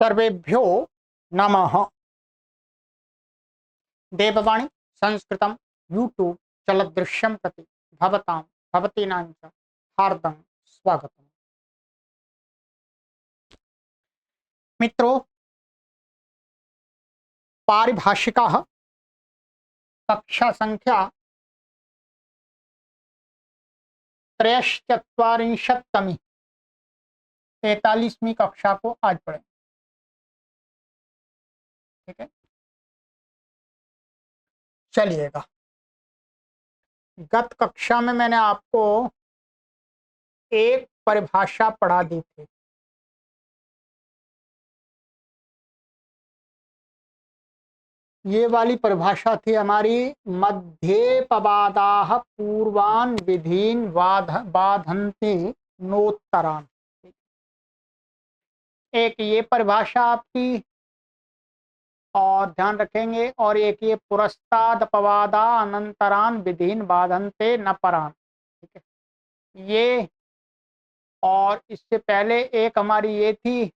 सर्वेभ्यो नमः। देववाणी संस्कृतं यूट्यूब चलदृश्यं प्रति भवतां भवतीनां च हार्दं स्वागतम्। मित्रों, पारिभाषिकाः कक्षा संख्या 43 43वीं कक्षा को आज पढ़ें। ठीक है, चलिएगा। गत कक्षा में मैंने आपको एक परिभाषा पढ़ा दी थी। ये वाली परिभाषा थी हमारी, मध्येपवादाः पूर्वान् विधीन् बाधन्ति नोत्तरान्। एक ये परिभाषा आपकी, और ध्यान रखेंगे, और एक ये पुरस्तादपवादा अनंतरान विधीन बाधन्ते न परान। ठीक है, ये, और इससे पहले एक हमारी ये थी,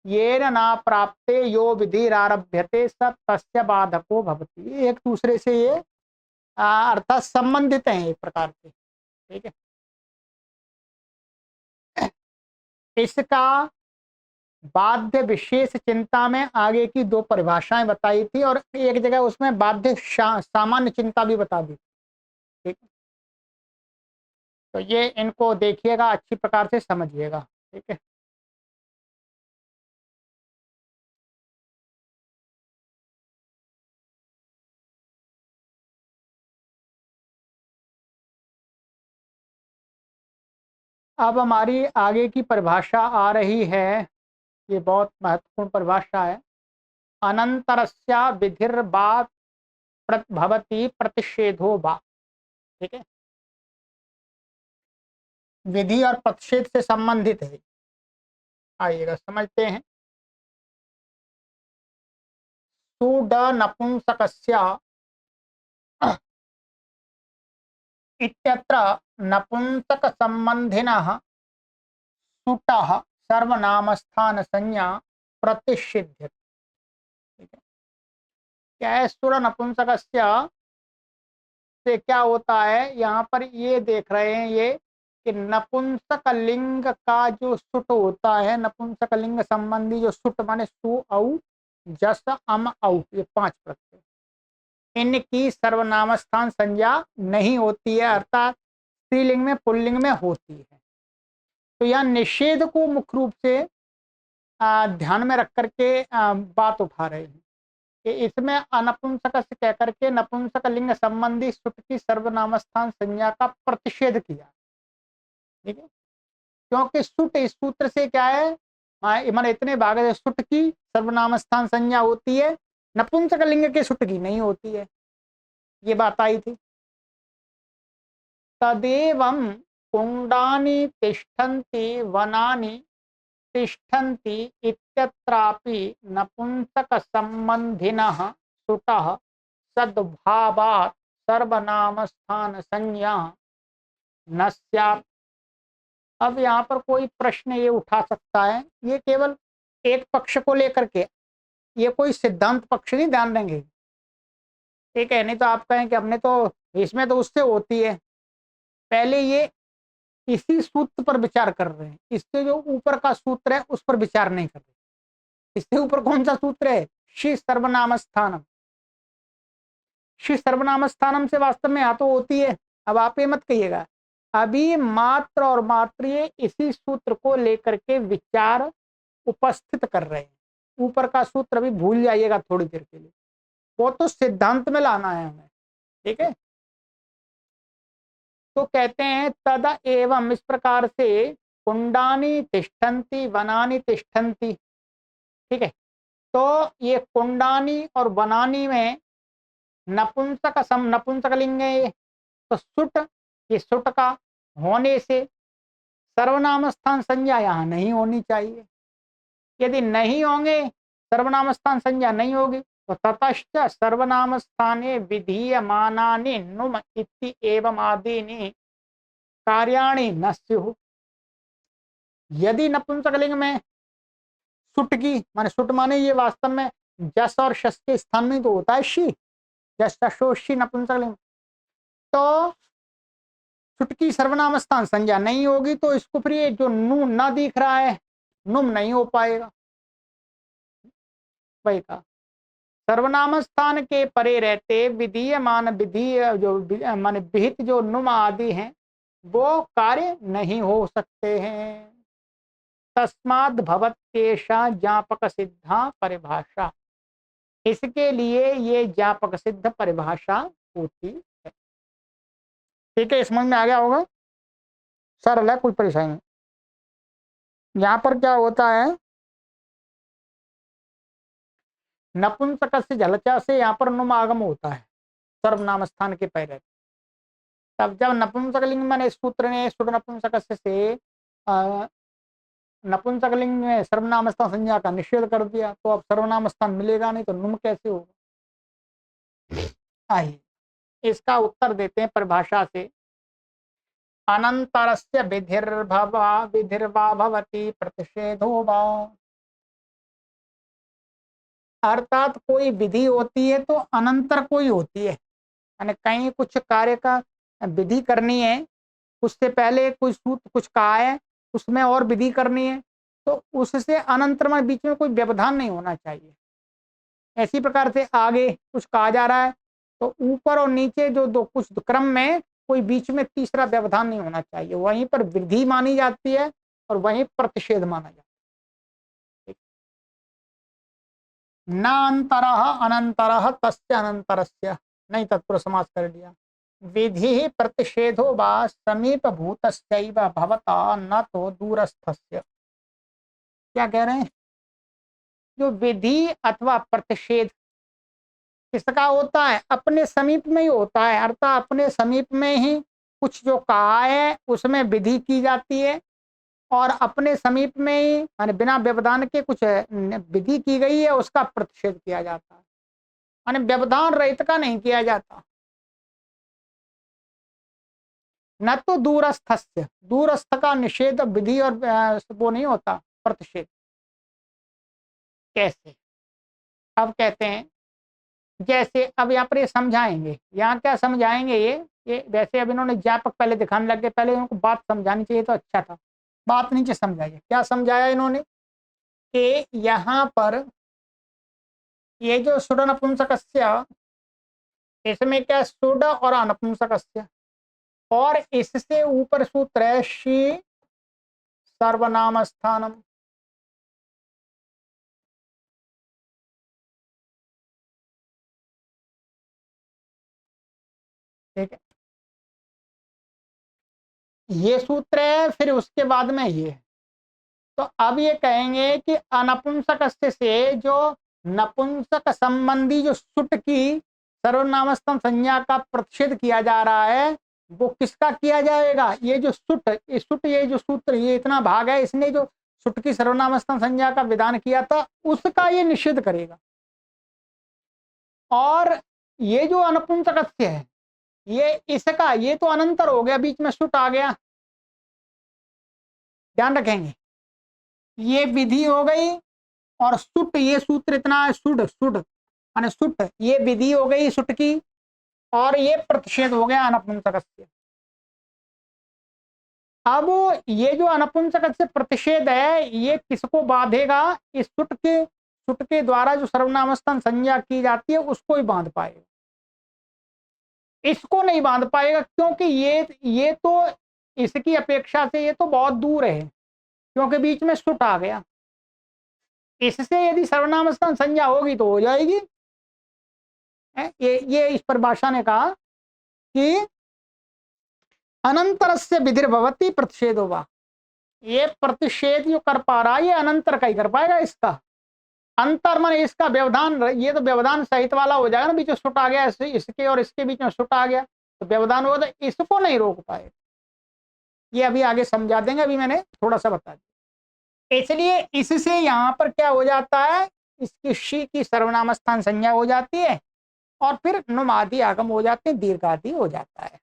ये न प्राप्ते यो विधिरारभ्यते स तस्य बाधको भवति। एक दूसरे से ये अर्थात संबंधित हैं एक प्रकार से। ठीक है, इसका बाध्य विशेष चिंता में आगे की दो परिभाषाएं बताई थी, और एक जगह उसमें बाध्य सामान्य चिंता भी बता दी। ठीक, तो ये इनको देखिएगा, अच्छी प्रकार से समझिएगा। ठीक है, अब हमारी आगे की परिभाषा आ रही है, ये बहुत महत्वपूर्ण परिभाषा है। अनंतरस्या विधिर्वा भवति प्रतिषेधो वा। ठीक है, विधि और प्रतिषेध से संबंधित है। आइएगा समझते हैं। सुड नपुंसकस्य इत्यत्र नपुंसक संबंधिनः सुटः सर्वनामस्थान संज्ञा प्रतिषिध्यते। ठीक है, क्या है, सुर नपुंसकस्य से क्या होता है, यहाँ पर ये देख रहे हैं ये कि नपुंसक लिंग का जो सुट होता है, नपुंसक लिंग संबंधी जो सुट माने सु औ जस अम औ, ये 5 प्रत्यय, इनकी सर्वनामस्थान संज्ञा नहीं होती है, अर्थात स्त्रीलिंग में पुल्लिंग में होती है। तो यहाँ निषेध को मुख्य रूप से ध्यान में रख करके बात उठा रहे हैं कि इसमें अनपुंसक से कहकर के नपुंसक लिंग संबंधी सुट की सर्वनामस्थान संज्ञा का प्रतिषेध किया। ठीक है, क्योंकि सुट इस सूत्र से क्या है, मन इतने भाग सुट की सर्वनामस्थान संज्ञा होती है, नपुंसक लिंग के सुट की नहीं होती है, ये बात आई थी। तदेवं कुंडानि तिष्ठन्ति वनानि तिष्ठन्ति इत्यत्रापि नपुंसक संबंधिनः सुटः सद्भावात् सर्वनामस्थान संज्ञा न स्यात्। अब यहाँ पर कोई प्रश्न ये उठा सकता है, ये केवल एक पक्ष को लेकर के, ये कोई सिद्धांत पक्ष नहीं, ध्यान देंगे। ठीक है, नहीं तो आप कहें कि हमने तो इसमें तो उससे होती है। पहले ये इसी सूत्र पर विचार कर रहे हैं, इससे जो ऊपर का सूत्र है उस पर विचार नहीं कर रहे। इससे ऊपर कौन सा सूत्र है, श्री सर्वनाम स्थानम। श्री सर्वनाम स्थानम से वास्तव में यहाँ तो होती है। अब आप ये मत कहिएगा, अभी मात्र और मात्र इसी सूत्र को लेकर के विचार उपस्थित कर रहे हैं। ऊपर का सूत्र अभी भूल जाइएगा थोड़ी देर के लिए, वो तो सिद्धांत में लाना है हमें। ठीक है, तो कहते हैं तद एवं, इस प्रकार से कुंडानी तिष्ठन्ति वनानी तिष्ठन्ति। ठीक है, तो ये कुंडानी और वनानी में नपुंसक लिंग है, तो सुट, ये सुट का होने से सर्वनाम स्थान संज्ञा यहाँ नहीं होनी चाहिए। यदि नहीं होंगे, सर्वनाम स्थान संज्ञा नहीं होगी, तो ततश्च सर्वनाम स्थाने विधीयमानानि नुम इति एवं आदीनि कार्याणि न स्युः। यदि नपुंसकलिंग में सुट की माने सुट माने ये वास्तव में जस और शस के स्थान में तो होता है शी, जस शोषी नपुंसकलिंग, तो सुट की सर्वनाम स्थान संज्ञा नहीं होगी तो इसको फिर ये जो नु ना दिख रहा है नुम नहीं हो पाएगा। वही का सर्वनाम स्थान के परे रहते विधीयमान विधि जो माने विहित जो नुम आदि हैं वो कार्य नहीं हो सकते हैं। तस्माद् भवत्येषा ज्ञापक सिद्धा परिभाषा, इसके लिए ये ज्ञापक सिद्ध परिभाषा होती है। ठीक है, समझ में आ गया होगा, सरल है, कोई परेशानी नहीं। यहाँ पर क्या होता है, नपुंसक से झलचा से यहाँ पर नुम आगम होता है सर्वनाम स्थान के पहले। तब जब नपुंसकलिंग में सूत्र ने सुट नपुंसक से नपुंसकलिंग में सर्वनाम स्थान संज्ञा का निषेध कर दिया तो अब सर्वनाम स्थान मिलेगा नहीं तो नुम कैसे होगा। आइए इसका उत्तर देते हैं परिभाषा से। अनंतरस्य विधिर्वा भवति प्रतिषेधो वा, अर्थात कोई विधि होती है तो अनंतर कोई होती है, यानी कहीं कुछ कार्य का विधि करनी है उससे पहले कोई सूत्र कुछ कहा है उसमें और विधि करनी है तो उससे अनंतर में बीच में कोई व्यवधान नहीं होना चाहिए। ऐसी प्रकार से आगे कुछ कहा जा रहा है तो ऊपर और नीचे जो दो कुछ क्रम में कोई बीच में तीसरा व्यवधान नहीं होना चाहिए, वहीं पर वृद्धि मानी जाती है और वहीं प्रतिषेध माना जाता है। न अंतरः अनंतरः तस्य अनंतरस्य, नहीं तत्पुरुष समास कर दिया। विधि प्रतिषेधो वा समीप भूतस्यैव भवता न तो दूरस्थस्य। क्या कह रहे हैं, जो विधि अथवा प्रतिषेध किसका होता है, अपने समीप में ही होता है, अर्थात अपने समीप में ही कुछ जो कहा है उसमें विधि की जाती है और अपने समीप में ही माने बिना व्यवधान के कुछ विधि की गई है उसका प्रतिषेध किया जाता है, माने व्यवधान रहित का नहीं किया जाता। न तो दूरस्थस्य, दूरस्थ का निषेध विधि और वो नहीं होता प्रतिषेध। कैसे, अब कहते हैं जैसे अब यहाँ पर ये समझाएंगे, यहाँ क्या समझाएंगे ये वैसे अब इन्होंने ज्ञापक पहले दिखाने लग गए, पहले उनको बात समझानी चाहिए तो अच्छा था, बात नीचे समझाइए। क्या समझाया इन्होंने कि यहाँ पर ये जो सुड नपुंसकस्य, इसमें क्या सुड और अनपुंसकस्य, और इससे ऊपर सूत्र है शी सर्वनाम स्थानम। ठीक है, ये सूत्र है, फिर उसके बाद में ये, तो अब ये कहेंगे कि अनपुंसक से जो नपुंसक संबंधी जो सुट की सर्वनामस्तम संज्ञा का प्रतिषेध किया जा रहा है वो किसका किया जाएगा, ये जो सुट, ये जो सूत्र, ये इतना भाग है, इसने जो सुट की सर्वनामस्तम संज्ञा का विधान किया था उसका ये निषेध करेगा। और ये जो अनपुंसक है ये इसका, ये तो अनंतर हो गया, बीच में सुट आ गया, ध्यान रखेंगे, ये विधि हो गई और सुट, ये सूत्र इतना है, सुड सुड माने सुट, ये विधि हो गई सुट की और ये प्रतिषेध हो गया अनपुंसक से। अब ये जो अनपुंसक से प्रतिषेध है ये किसको बांधेगा, इस सुट के द्वारा जो सर्वनामस्थान संज्ञा की जाती है उसको ही बांध पाएगा, इसको नहीं बांध पाएगा क्योंकि ये तो इसकी अपेक्षा से ये तो बहुत दूर है क्योंकि बीच में सुट आ गया। इससे यदि सर्वनाम स्थान संज्ञा होगी तो हो जाएगी। ये इस परिभाषा ने कहा कि अनंतर से विधिर्भवती प्रतिषेध होगा, ये प्रतिषेध जो कर पा रहा है ये अनंतर का ही कर पाएगा, इसका अंतर माने इसका व्यवधान, ये तो व्यवधान सहित वाला हो जाएगा ना, बीच में सुट आ गया, इसके और इसके बीच में सुट आ गया तो व्यवधान होगा, तो इसको नहीं रोक पाएगा। ये अभी आगे समझा देंगे, अभी मैंने थोड़ा सा बता दिया। इसलिए इससे यहाँ पर क्या हो जाता है, इसकी शी की सर्वनाम स्थान संज्ञा हो जाती है और फिर नुम आदि आगम हो जाते हैं, दीर्घ आदि हो जाता है।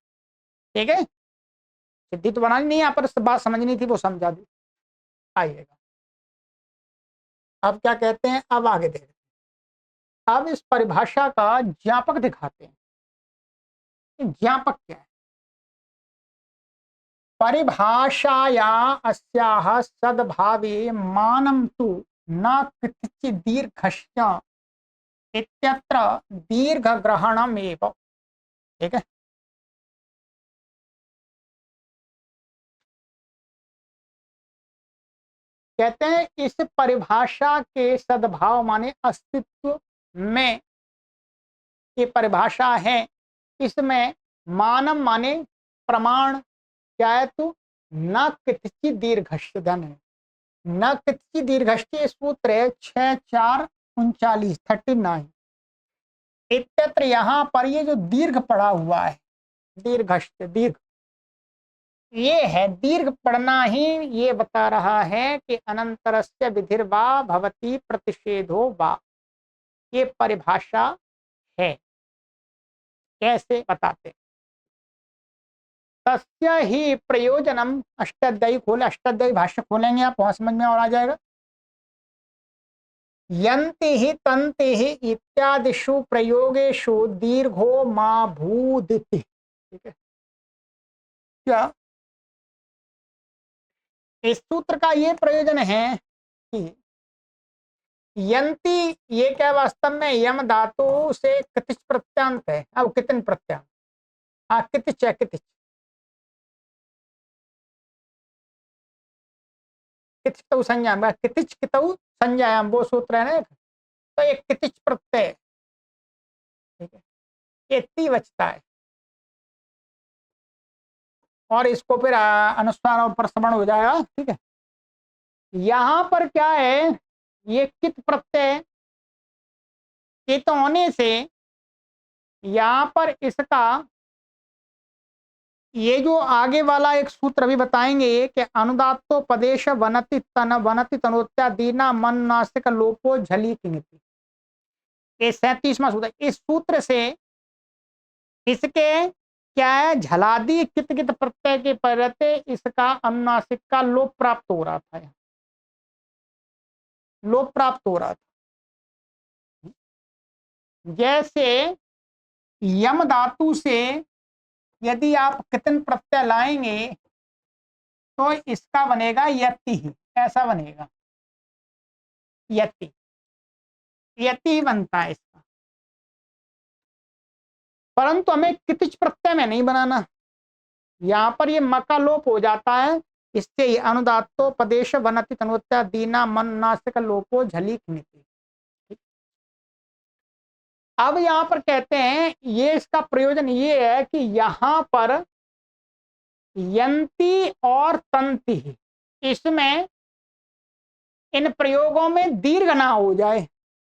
ठीक है, सिद्धि तो बनानी नहीं, यहाँ पर बात समझनी थी वो समझा दी। आइएगा, अब क्या कहते हैं, अब आगे देखते हैं। अब इस परिभाषा का ज्ञापक दिखाते हैं। ज्ञापक क्या है? परिभाषाया अस्याः सद्भावे मानं तु न कृतिचित् दीर्घस्य इत्यत्र दीर्घग्रहणमेव। ठीक है, कहते हैं इस परिभाषा के सद्भाव माने अस्तित्व में, ये परिभाषा है, इसमें मानम माने प्रमाण क्या है, तो न कितचित् दीर्घस्य धन है, न कितचित् दीर्घस्य सूत्र है 6439 39। इत्यत्र यहाँ पर ये जो दीर्घ पड़ा हुआ है, दीर्घस्य दीर्घ, ये है दीर्घ पढ़ना ही ये बता रहा है कि अनंतरस्य विधिर्वा भवति प्रतिषेधो वा, ये परिभाषा है। कैसे बताते? तस्य ही प्रयोजनम, अष्टाध्यायी खोले, अष्टाध्यायी भाष्य खोलेंगे आप, वहां समझ में और आ जाएगा। यन्ति ही तन्ति ही इत्यादिषु प्रयोगेषु दीर्घो मा भूदिति। ठीक है, क्या इस सूत्र का ये प्रयोजन है कि यंती, ये क्या वास्तव में यम धातु से कितिच प्रत्यांत है। अब कितन प्रत्यांत, हाँ कितिच है, कितिच कितिच संज्ञा, कितिच कितौ संज्ञायाम, वो सूत्र है ना एक, तो एक कितिच प्रत्यय, ठीक है, ये ती बचता है और इसको फिर अनुस्वार और प्रसवण हो जाएगा। ठीक है, यहां पर क्या है, ये कित प्रत्यय कित होने से यहां पर इसका, ये जो आगे वाला एक सूत्र अभी बताएंगे कि अनुदात्तो पदेश वनति तनोत्या दीना मन नासिक लोपो झली किंगति, ये 37वां सूत्र। इस सूत्र से इसके क्या है, झलादी कित कित प्रत्यय के परिरते इसका अनुनासिक का लोप प्राप्त हो रहा था, लोप प्राप्त हो रहा था। जैसे यम धातु से यदि आप कितन प्रत्यय लाएंगे तो इसका बनेगा यति ही, ऐसा बनेगा, यति, यति बनता है इसका, परंतु हमें कितिच प्रत्यय में नहीं बनाना, यहां पर ये म का लोप हो जाता है, इससे अनुदात्तो पदेश वनति तनोत्या दीना मन नासिक लोपो झली नीति। अब यहां पर कहते हैं ये इसका प्रयोजन ये है कि यहां पर यंती और तंति, इसमें इन प्रयोगों में दीर्घ ना हो जाए,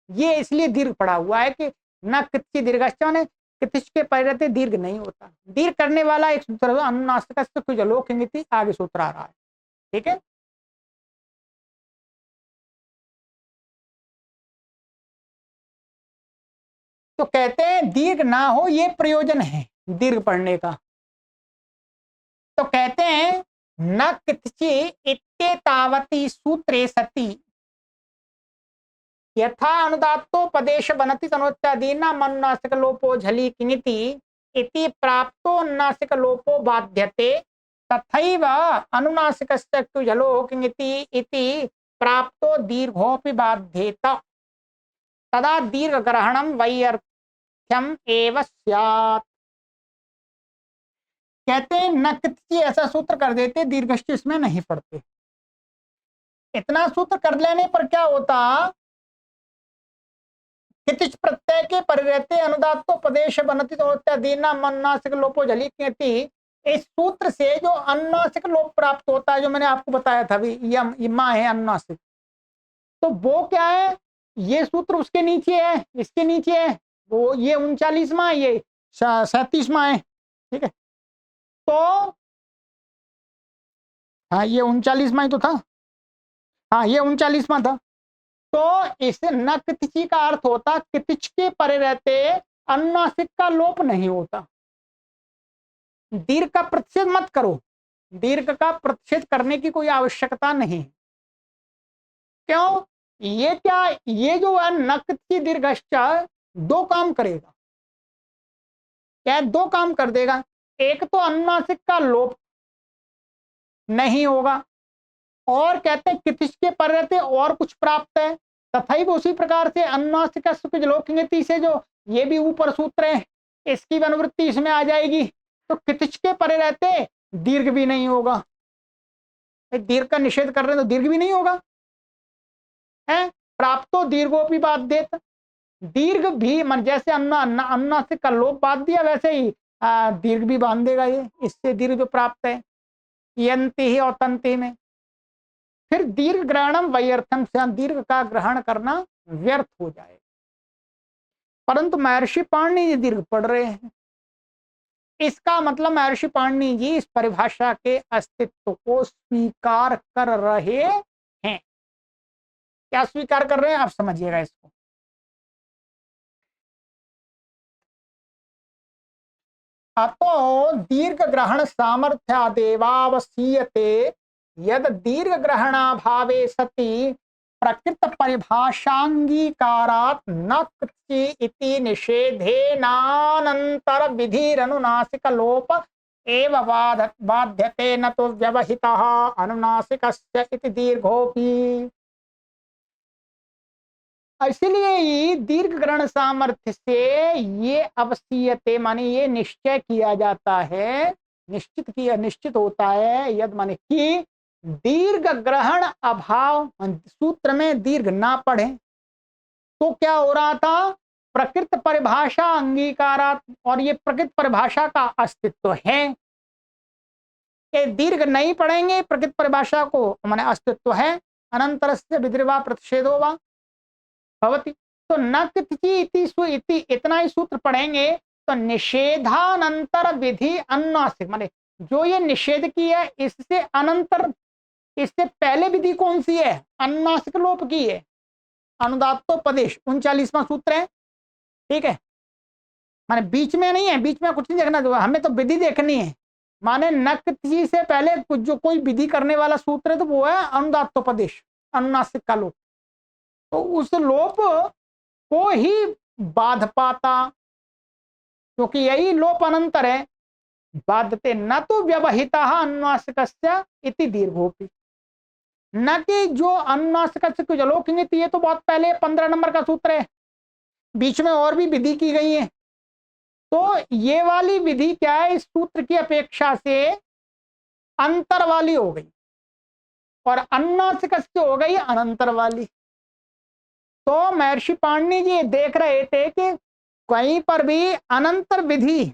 ये इसलिए दीर्घ पड़ा हुआ है कि न कितची दीर्घश्च ने कितिच के परिरते दीर्घ नहीं होता। दीर्घ करने वाला एक सूत्र अनुनासिक जलोकिंगिति, आगे सूत्र आ रहा है। ठीक है, तो कहते हैं दीर्घ ना हो ये प्रयोजन है दीर्घ पढ़ने का। तो कहते हैं न कितची इत्येतावती सूत्रे सति यथा अनुदात्तो पदेश बनति तनोत्यादीना मनुनासिक लोपो झली किनिति इति प्राप्तो नासिक लोपो बाध्यते तथैव अनुनासिकस्य तु झलो किनिति इति प्राप्तो दीर्घोपि बाध्येत तदा दीर्घ ग्रहणम वैयर्थ्यम एव स्यात्। कहते हैं न कितची ऐसा सूत्र कर देते, दीर्घश्च इसमें नहीं पड़ते। इतना सूत्र कर लेने पर क्या होता, कितिच प्रत्यय के परिरते अनुदात्तो पदेश बनति तनोत्यादीना मनुनासिक लोपो झली किनिति, इस सूत्र से जो अनुनासिक लोप प्राप्त होता है, जो मैंने आपको बताया था अभी, यम इमा है अनुनासिक, तो वो क्या है, ये सूत्र उसके नीचे है, इसके नीचे है, वो ये 39वां, ये 37वां है। ठीक है, तो हाँ ये 39वां ही तो था, हाँ ये 39वां था। तो इस न कितिची का अर्थ होता कितिच के परे रहते अनुनासिक का लोप नहीं होता। दीर्घ का प्रतिषेध मत करो, दीर्घ का प्रतिषेध करने की कोई आवश्यकता नहीं। क्यों? ये क्या, ये जो है नक्ति दीर्घश्च दो काम करेगा। क्या दो काम कर देगा? एक तो अनुनासिक का लोप नहीं होगा, और कहते हैं कितिश के पर रहते और कुछ प्राप्त है। तथा उसी प्रकार से अनुनासिक लोकंगति से जो ये भी ऊपर सूत्र है, इसकी भी अनुवृत्ति इसमें आ जाएगी। तो कितिश के परे रहते दीर्घ भी नहीं होगा। दीर्घ का निषेध कर रहे हैं तो दीर्घ भी नहीं होगा है। प्राप्तो दीर्घोपि बाध्येत, दीर्घ भी मन जैसे अनुनासिक का लोप बांध दिया, वैसे ही दीर्घ भी बांध देगा ये। इससे दीर्घ जो प्राप्त है यंति ही और तंति में, फिर दीर्घ ग्रहणम व्यर्थम से दीर्घ का ग्रहण करना व्यर्थ हो जाए। परंतु महर्षि पाणिनि जी दीर्घ पढ़ रहे हैं, इसका मतलब महर्षि पाणिनि जी इस परिभाषा के अस्तित्व को स्वीकार कर रहे हैं। क्या स्वीकार कर रहे हैं आप समझिएगा इसको। अतो दीर्घ ग्रहण सामर्थ्यादेवावसीयते यद दीर्घ ग्रहणाभावे सति प्रकृत परिभाषांगीकारात् न कृत्य इति निषेधेनानंतर विधिरनुनासिक लोप एव बाध्यते न तो व्यवहितः अनुनासिकस्य इति दीर्घोऽपि। इसलिए दीर्घ ग्रहण सामर्थ्य से ये अवसीयते माने ये निश्चय किया जाता है, निश्चित होता है, यद माने कि दीर्घ ग्रहण अभाव, सूत्र में दीर्घ ना पढ़े तो क्या हो रहा था, प्रकृत परिभाषा अंगीकारात, और ये प्रकृत परिभाषा का अस्तित्व है। ये दीर्घ नहीं पढ़ेंगे प्रकृत परिभाषा को माने अस्तित्व है, अनंतरस्य विधिर्वा प्रतिषेधो वा भवति। तो न इति इतना ही सूत्र पढ़ेंगे तो निषेधानंतर विधि अनुनासिक माने जो ये निषेध की है इससे अनंतर, इससे पहले विधि कौन सी है, अनुनासिक लोप की है, अनुदात्तोपदेश 39वां सूत्र है। ठीक है, माने बीच में नहीं है, बीच में कुछ नहीं देखना, हमें तो विधि देखनी है। माने नक्ति से पहले कुछ जो कोई विधि करने वाला सूत्र है तो वो है अनुदात्तोपदेश, अनुनासिक का लोप। तो उस लोप को ही बाध पाता, क्योंकि यही लोप अनंतर है। बाधते न तो व्यवहिता अनुनासिकस्य इति दीर्घोपि, न कि जो अनुनासिकस्य की लोकंगति है तो बहुत पहले 15 नंबर का सूत्र है, बीच में और भी विधि की गई है। तो ये वाली विधि क्या है, इस सूत्र की अपेक्षा से अंतर वाली हो गई, और अनुनासिकस्य हो गई अनंतर वाली। तो महर्षि पाणिनि जी देख रहे थे कि कहीं पर भी अनंतर विधि,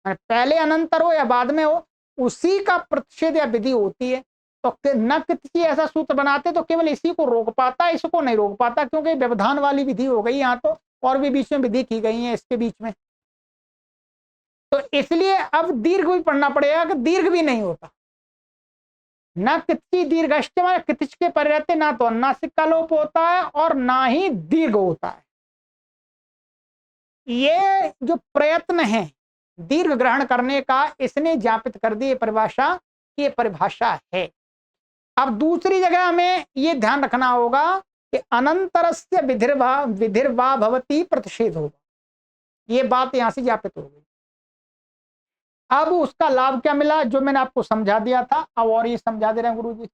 पहले अनंतर हो या बाद में हो, उसी का प्रतिषेध या विधि होती है। तो न किसी ऐसा सूत्र बनाते तो केवल इसी को रोक पाता, इसको नहीं रोक पाता, क्योंकि व्यवधान वाली विधि हो गई यहाँ। तो और भी बीच में विधि की गई है इसके बीच में, तो इसलिए अब दीर्घ भी पढ़ना पड़ेगा कि दीर्घ भी नहीं होता। न किति दीर्घश्च माने कितिच के परे रहते ना तो अनुनासिक का लोप होता है और ना ही दीर्घ होता है। ये जो प्रयत्न है दीर्घ ग्रहण करने का, इसने ज्ञापित कर दी परिभाषा कि ये परिभाषा है। अब दूसरी जगह हमें ये ध्यान रखना होगा कि अनंतरस्य विधिर्वा भवति प्रतिषेध होगा, ये बात यहां से ज्ञापित हो गई। अब उसका लाभ क्या मिला, जो मैंने आपको समझा दिया था, अब और ये समझा दे रहे हैं गुरु जी।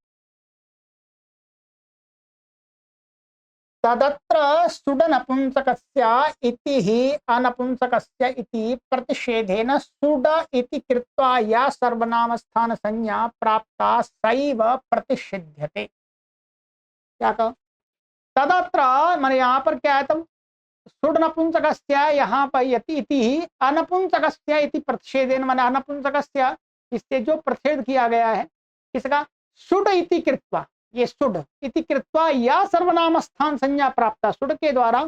तदत्र सुड नपुंसकस्य इति ही अनपुंसकस्य इति प्रतिषेधेन सुड इति कृत्वा या सर्वनाम स्थान संज्ञा प्राप्ता सैव प्रतिषिध्यते। क्या कहा, तदत्र माने यहाँ पर क्या है, तब सुड नपुंसकस्य यहाँ पर यति इति ही अनपुंसकस्य इति प्रतिषेधेन माने अनपुंसकस्य, इससे जो प्रतिषेध किया गया है किसका, सुड इति कृत्वा, ये सुड इति कृत्वा या सर्वनाम स्थान संज्ञा प्राप्त, सुड के द्वारा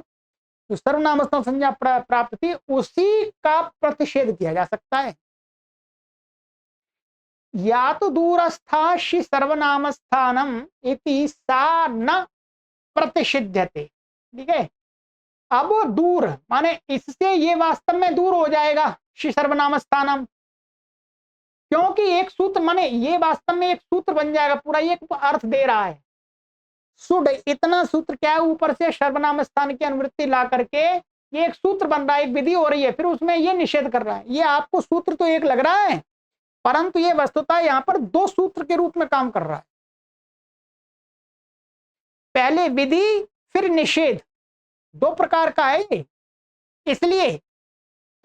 जो सर्वनाम स्थान संज्ञा प्राप्त थी उसी का प्रतिषेध किया जा सकता है। या तो दूरस्था शि सर्वनाम स्थानम इति सा न प्रतिषिध्यते। ठीक है, अब दूर माने इससे ये वास्तव में दूर हो जाएगा शि सर्वनाम स्थानम, क्योंकि एक सूत्र माने ये वास्तव में एक सूत्र बन जाएगा पूरा, ये अर्थ दे रहा है। सुड, इतना सूत्र क्या है, ऊपर से सर्वनाम स्थान की अनुवृत्ति ला करके ये एक सूत्र बन रहा है, एक विधि हो रही है, फिर उसमें ये निषेध कर रहा है। ये आपको सूत्र तो एक लग रहा है, परंतु ये वस्तुतः यहां पर दो सूत्र के रूप में काम कर रहा है। पहले विधि फिर निषेध, दो प्रकार का है ये। इसलिए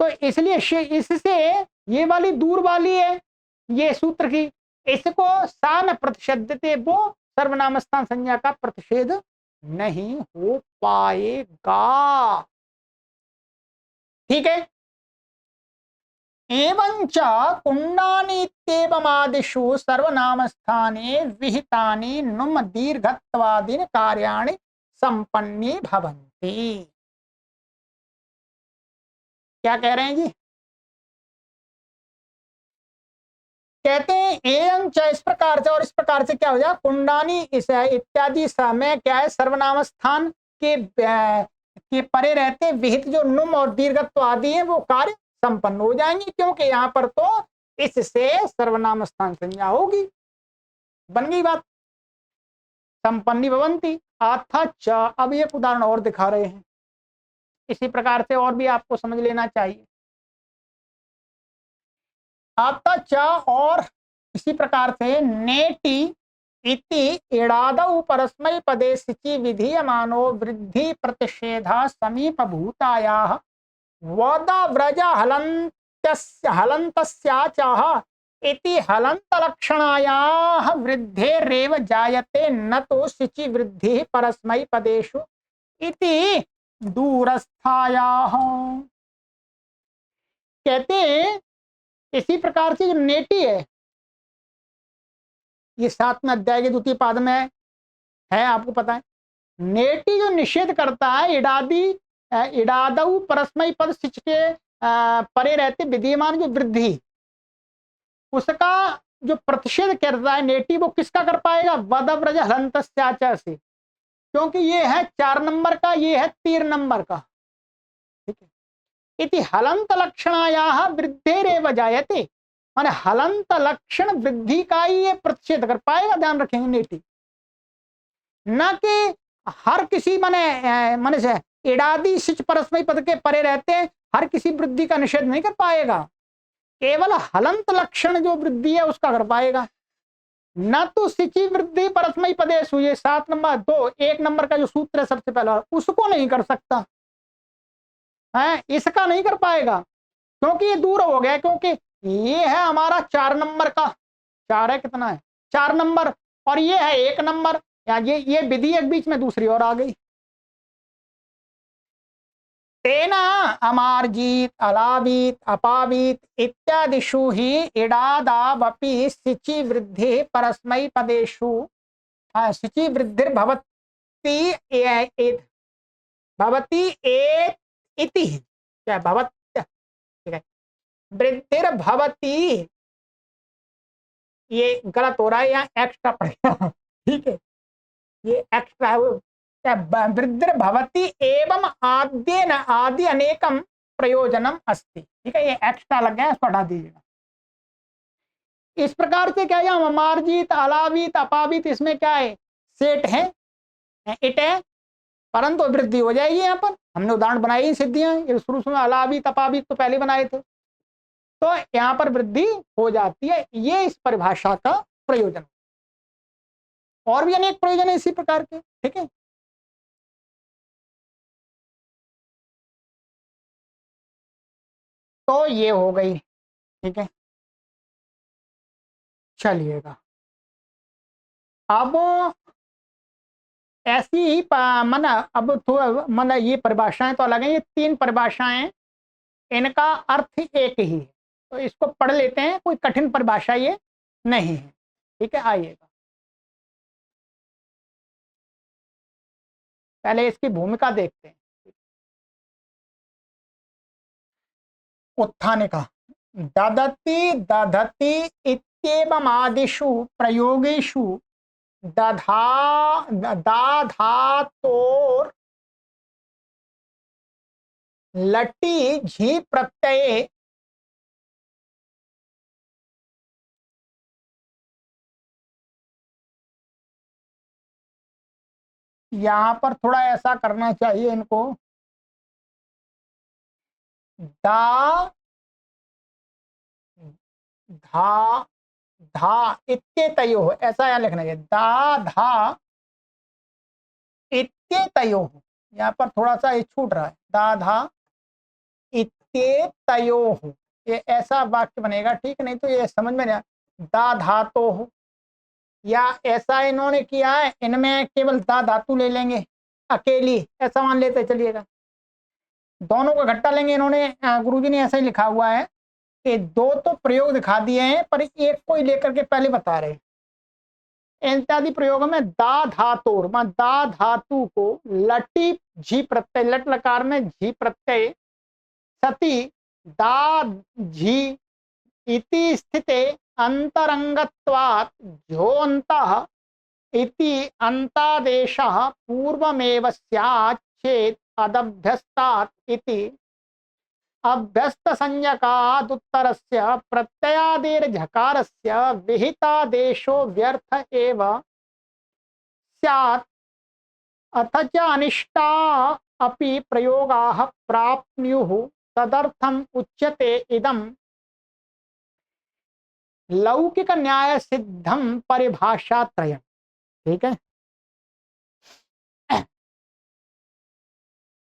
तो इसलिए इससे ये वाली दूर वाली है ये सूत्र की, इसको सा न प्रतिषेधते, वो सर्वनाम स्थान संज्ञा का प्रतिषेध नहीं हो पाएगा। ठीक है। एवंच कुंडानीत्येवमादिषु सर्वनामस्थाने विहितानि नुम दीर्घत्वादीनि कार्याणि संपन्नी भवन्ति। क्या कह रहे हैं जी? कहते हैं एवंच, इस प्रकार से, और इस प्रकार से क्या हो जाए, कुंडानी इस इत्यादि समय क्या है, सर्वनाम स्थान के परे रहते विहित जो नुम और दीर्घत्व आदि है वो कार्य संपन्न हो जाएंगे, क्योंकि यहाँ पर तो इससे सर्वनाम स्थान संज्ञा होगी। बन गई बात, संपन्नी भवंती। अथ अब एक उदाहरण और दिखा रहे हैं, इसी प्रकार से और भी आपको समझ लेना चाहिए। अथ और इसी प्रकार से नेटी इति इडादौ परस्मै पदे सिचि विधीयमानो वृद्धि प्रतिषेध समीप भूतायाः वद व्रज हलन्तस्याचः इति हलन्त लक्षणायाः वृद्धेरेव जायते, न तो सिचि वृद्धि परस्मै पदेषु इति दूरस्थायाः। कहते हैं इसी प्रकार से जो नेटी है, ये 7वें अध्याय के द्वितीय पाद में है, आपको पता है। नेटी जो निषेध करता है इडादी इडादऊ परस्मय पद सिच के परे रहते विद्यमान जो वृद्धि, उसका जो प्रतिषेध करता है नेटी, वो किसका कर पाएगा, वदव्रज हलंतस्याच से, क्योंकि ये है 4 नंबर का, ये है 3 नंबर का। ठीक है। इति हलंत लक्षणायाः वृद्धेरेव जायते, माने हलंत लक्षण वृद्धि का ही ये प्रतिषेध कर पाएगा, ध्यान रखेंगे नेटी, न कि हर किसी माने से इडादी सिच परस्मय पद के परे रहते हर किसी वृद्धि का निषेध नहीं कर पाएगा, केवल हलंत लक्षण जो वृद्धि है उसका कर पाएगा। न तो सिचि वृद्धि परस्मय पदेशु, ये 7 नंबर 2 1 नंबर का जो सूत्र है सबसे पहला, उसको नहीं कर सकता है, इसका नहीं कर पाएगा, क्योंकि ये दूर हो गया, क्योंकि ये है हमारा 4 नंबर का, 4 है, कितना है 4 नंबर, और ये है 1 नंबर, या ये विधि एक बीच में दूसरी और आ गई। तेना अमार्जित अलावित अपावित इत्यादिषु ही इडादावपि सिचि वृद्धि परस्मै पदेषु सिचि वृद्धिर्भवति भवति इति, क्या भवत्य, ठीक है, वृद्धिर्भवति, ये गलत हो रहा है, यहाँ एक्स्ट्रा पड़ेगा। ठीक है, ये एक्स्ट्रा है, वृद्धिर्भवति एवं आद्येन आदि अनेकम प्रयोजनम अस्ति। ठीक है, ये एक्स्ट्रा लग गया, इसको हटा दीजिएगा। इस प्रकार से क्या है, अमार्जित अलावित अपावित, इसमें क्या है, सेट है, इट है, परंतु वृद्धि हो जाएगी। यहाँ पर हमने उदाहरण बनाई सिद्धियां, शुरू में अलावित अपावित तो पहले बनाए थे, तो यहाँ पर वृद्धि हो जाती है, ये इस परिभाषा का प्रयोजन। और भी अनेक प्रयोजन है इसी प्रकार के। ठीक है, तो ये हो गई। ठीक है, चलिएगा, अब ऐसी ही मन अब थोड़ा मन, ये परिभाषाएं तो अलग है, ये 3 परिभाषाएं, इनका अर्थ एक ही है, तो इसको पढ़ लेते हैं, कोई कठिन परिभाषा ये नहीं है। ठीक है, आइएगा, पहले इसकी भूमिका देखते हैं। उत्थानिका, ददति दधति इत्येवमादिषु प्रयोगेषु दधा दाधातोर लटी झी प्रत्यय यहाँ पर थोड़ा ऐसा करना चाहिए इनको, दा धा धा इत्येतयो, ऐसा यहाँ लिखना चाहिए, दा धा इत्येतयो। यहाँ पर थोड़ा सा ये छूट रहा है, दा धा इत्येतयो, ये ऐसा वाक्य बनेगा, ठीक, नहीं तो ये समझ में नहीं दा धातो हो, या ऐसा इन्होंने किया है, इनमें केवल दा धातु ले लेंगे अकेली, ऐसा मान लेते चलिएगा। दोनों का घट्टा लेंगे इन्होंने, गुरुजी ने ऐसा ही लिखा हुआ है कि दो तो प्रयोग दिखा दिए हैं पर एक को ही लेकर के पहले बता रहे हैं। इत्यादि प्रयोग में दा धातुर, दा धातु को लटी झी प्रत्यय, लट लकार में झी प्रत्यय सती दा झी इति स्थिते अंतरंगत्वात् झोऽन्तः इति अंतादेशः पूर्वमेव स्यात् चेत् अदभ्यस्तात् इति अभ्यस्त संज्ञकादुत्तरस्य प्रत्ययादेर झकारस्य विहितादेशो व्यर्थ एव स्यात् अथ च अनिष्टा अपि प्रयोगाः प्राप्नुयुः तदर्थम उच्यते इदं लौकिक न्याय सिद्धम परिभाषा त्रयम्। ठीक है,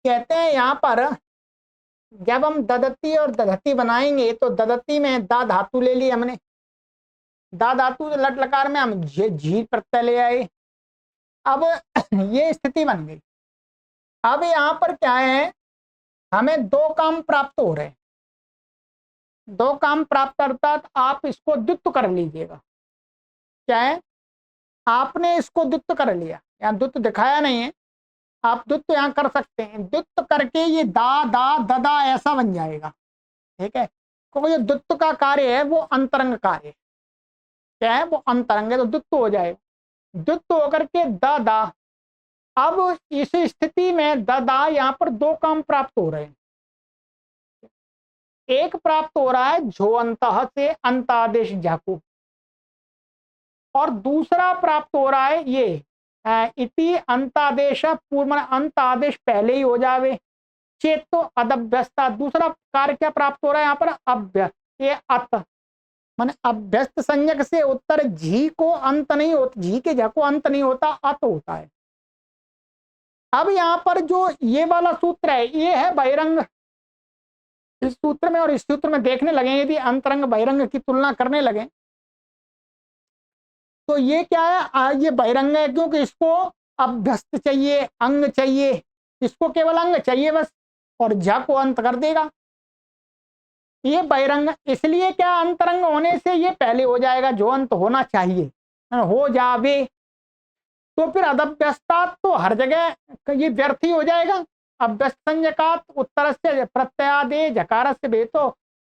कहते हैं यहाँ पर जब हम ददती और दधती बनाएंगे तो ददती में दा धातु ले ली हमने, दा धातु लट लकार में हम झी प्रत्यय ले आए, अब ये स्थिति बन गई। अब यहाँ पर क्या है, हमें दो काम प्राप्त हो रहे हैं, दो काम प्राप्त अर्थात आप इसको द्वित्व कर लीजिएगा। क्या है, आपने इसको द्वित्व कर लिया, यहाँ द्वित्व दिखाया नहीं है, आप द्वित्व यहाँ कर सकते हैं, द्वित्व करके ये दा दा ददा ऐसा बन जाएगा। ठीक है, क्योंकि जो द्वित्व का कार्य है वो अंतरंग कार्य है। क्या है, वो अंतरंग है, तो द्वित्व हो जाएगा, द्वित्व होकर के दा दा। अब इस स्थिति में ददा यहाँ पर दो काम प्राप्त हो रहे हैं, एक प्राप्त हो रहा है झो अंतः से अंतादेश झाकू, और दूसरा प्राप्त हो रहा है ये इति अंतादेश पूर्व, अंतादेश पहले ही हो जावे, चेत तो अदभ्यस्ता। दूसरा कार्य क्या प्राप्त हो रहा है यहाँ पर, अभ्य, ये अत माने अभ्यस्त संज्ञक से उत्तर झी को अंत नहीं होता, झी के झा को अंत नहीं होता, अत होता है। अब यहाँ पर जो ये वाला सूत्र है ये है बहिरंग, इस सूत्र में और इस सूत्र में देखने लगे, यदि अंतरंग बहिरंग की तुलना करने लगे तो ये क्या है, ये बहिरंग है क्योंकि इसको अभ्यस्त चाहिए, अंग चाहिए, इसको केवल अंग चाहिए बस, और झा को अंत कर देगा। ये बहिरंग, इसलिए क्या अंतरंग होने से ये पहले हो जाएगा, जो अंत होना चाहिए हो जावे, तो फिर अदभ्यस्ता तो हर जगह ये व्यर्थ ही हो जाएगा। अभ्यस्त संज्ञकात उत्तर से प्रत्यादे झकार से भेतो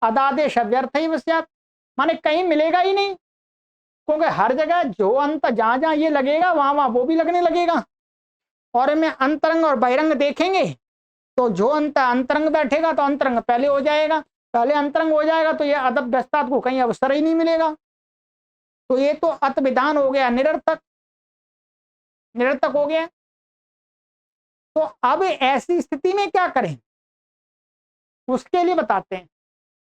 अदादेश व्यर्थ ही वस्यात, माने कहीं मिलेगा ही नहीं, क्योंकि हर जगह जो अंत जहां जहां ये लगेगा वहां वहां वो भी लगने लगेगा। और इनमें अंतरंग और बहिरंग देखेंगे तो जो अंत अंतरंग बैठेगा तो अंतरंग पहले हो जाएगा, पहले अंतरंग हो जाएगा तो ये अदभ्यस्तात को कहीं अवसर ही नहीं मिलेगा। तो ये तो अत विधान हो गया, निरर्थक, निरर्थक हो गया। तो अब ऐसी स्थिति में क्या करें, उसके लिए बताते हैं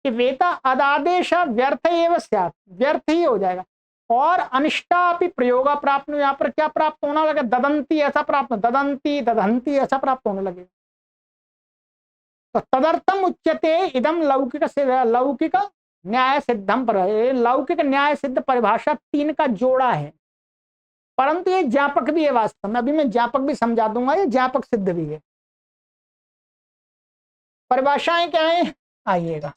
कि वेता अदादेश व्यर्थ एवं स्यात्, व्यर्थ ही हो जाएगा। और अनिष्टा प्रयोगा प्राप्त, यहाँ पर क्या प्राप्त होना लगे, ददंती ऐसा प्राप्त, ददंती ददंती ऐसा प्राप्त होने लगे। तो तदर्थम उच्यते इदम लौकिक से लौकिक न्याय सिद्धम पर, लौकिक न्याय सिद्ध परिभाषा तीन का जोड़ा है, परंतु ये ज्ञापक भी है वास्तव में, अभी मैं ज्ञापक भी समझा दूंगा, ये ज्ञापक सिद्ध भी है। परिभाषाएं क्या है, आइएगा,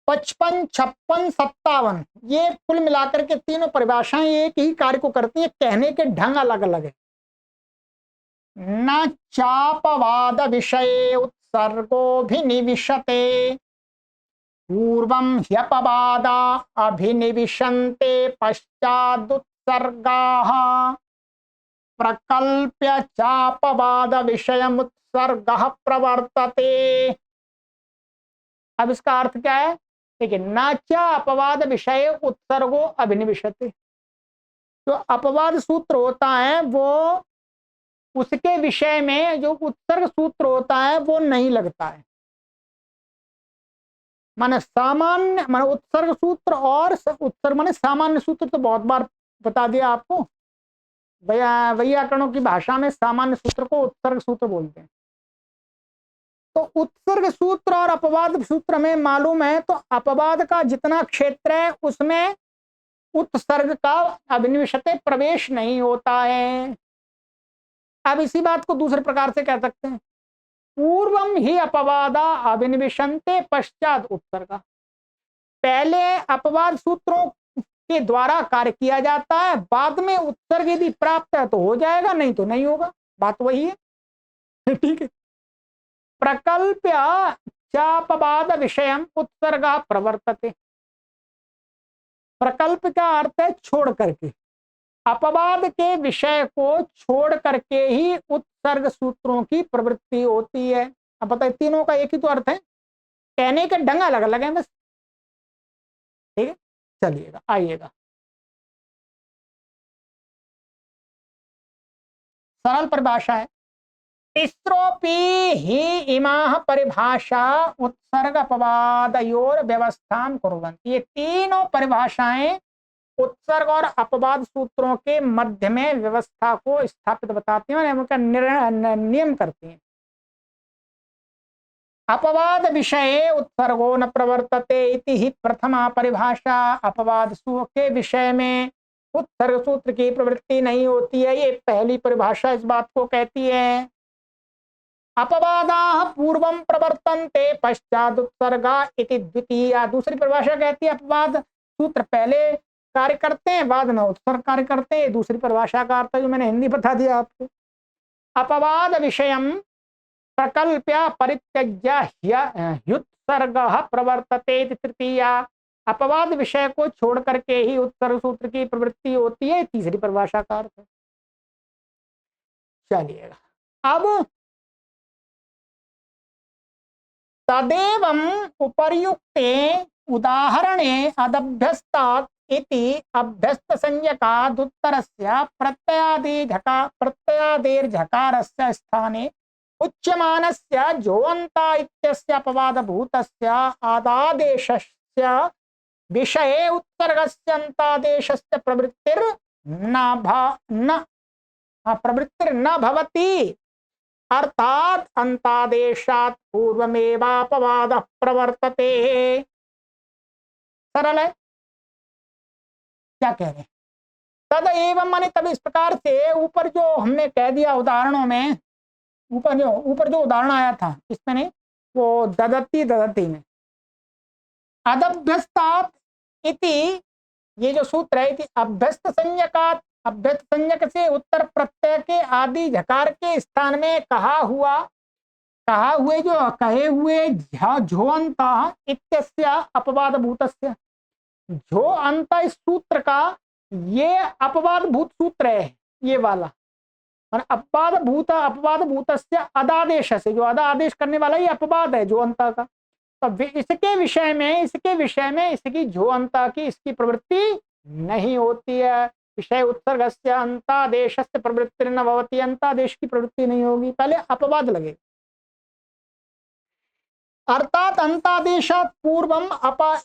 55, 56, 57 ये कुल मिलाकर के तीनों परिभाषाएं एक ही कार्य को करती हैं, कहने के ढंग अलग अलग है। न चापवाद विषय उत्सर्गोभिनिविशते पूर्वं ह्यपवादा अभिनिविशन्ते पश्चादुत्सर्गाः प्रकल्प्य चापवाद विषयमुत्सर्गः प्रवर्तते। अब इसका अर्थ क्या है, देखिए, नाचा अपवाद विषय उत्सर्गो अभिनिविशते, जो अपवाद सूत्र होता है वो उसके विषय में जो उत्सर्ग सूत्र होता है वो नहीं लगता है। माने सामान्य माने उत्सर्ग सूत्र और उत्सर्ग माने सामान्य सूत्र तो बहुत बार बता दिया आपको, वैयाकरणों की भाषा में सामान्य सूत्र को उत्सर्ग सूत्र बोलते हैं। तो उत्सर्ग सूत्र और अपवाद सूत्र में मालूम है, तो अपवाद का जितना क्षेत्र है उसमें उत्सर्ग का अभिनिवेशते प्रवेश नहीं होता है। अब इसी बात को दूसरे प्रकार से कह सकते हैं, पूर्वम ही अपवादा अभिनिवेशन्ते पश्चात उत्सर्ग, पहले अपवाद सूत्रों के द्वारा कार्य किया जाता है, बाद में उत्सर्ग यदि प्राप्त है तो हो जाएगा, नहीं तो नहीं होगा। बात वही है। ठीक है। प्रकल्प्य चापवाद विषयम उत्सर्ग प्रवर्तते, प्रकल्प का अर्थ है छोड़ करके, अपवाद के विषय को छोड़ करके ही उत्सर्ग सूत्रों की प्रवृत्ति होती है। अब बताइए, तीनों का एक ही तो अर्थ है, कहने के ढंग अलग अलग है बस। ठीक है, चलिएगा आइएगा, सरल परिभाषा है। तिस्रोपि ही इमाह परिभाषा उत्सर्ग अपवादयोर व्यवस्था कुर्वन्ति, ये तीनों परिभाषाएं उत्सर्ग और अपवाद सूत्रों के मध्य में व्यवस्था को स्थापित बताती हैं, उनका नियम करती हैं। अपवाद विषये उत्सर्गो न प्रवर्तते इति ही प्रथमा परिभाषा, अपवाद के विषय में उत्सर्ग सूत्र की प्रवृत्ति नहीं होती है, ये पहली परिभाषा इस बात को कहती है। अपवादा पूर्वम प्रवर्तन्ते पश्चात उत्सर्गा इति द्वितीया, दूसरी परिभाषा कहती है अपवाद सूत्र पहले कार्य करते हैं, बाद में उत्सर्ग कार्य करते हैं। दूसरी परिभाषा का अर्थ जो मैंने हिंदी बता दिया आपको। अपवाद विषयम प्रकल्प्य परित्यज्य ह्युत्सर्गः प्रवर्तते इति तृतीया, अपवाद विषय को छोड़ करके ही उत्सर्ग सूत्र की प्रवृत्ति होती है, तीसरी परिभाषा का अर्थ। चलिएगा, अब तदेवं उपर्युक्ते उदाहरणे अदभ्यस्तात् इति अभ्यस्त संज्ञकाद् उत्तरस्य प्रत्ययादेर्झकारस्य स्थाने उच्यमानस्य जोऽन्ता इत्यस्य अपवादभूतस्य आदादेशस्य विषये उत्सर्गस्य अन्तादेशस्य प्रवृत्तिर्न भवति, अर्थात अंतादेशात पूर्वमेवापवाद प्रवर्तते। सरल है, क्या कह रहे हैं? तद एवं माने तब इस प्रकार से ऊपर जो हमने कह दिया उदाहरणों में, ऊपर जो उदाहरण आया था इसमें नहीं, वो ददती में अदभ्यस्तात इति, ये जो सूत्र है इति अभ्यस्त संज्ञकात्, अभ्यस्त संज्ञक से उत्तर प्रत्यय के आदि झकार के स्थान में कहे हुए झोअंता इत्यस्य अपवाद भूतस्य, जो अंत इस सूत्र का ये अपवाद भूत सूत्र है, ये वाला अपवाद भूतस्य अदादेश से, जो अदा आदेश करने वाला ये अपवाद है जो अंता का, तो इसके विषय में इसकी जो अंता की इसकी प्रवृत्ति नहीं होती है। विषय उत्सर्गस्य अंतादेशस्य प्रवृत्ति न भवति, अंतादेश की प्रवृत्ति नहीं होगी, पहले अपवाद लगेगा। अर्थात अंतादेशात पूर्वम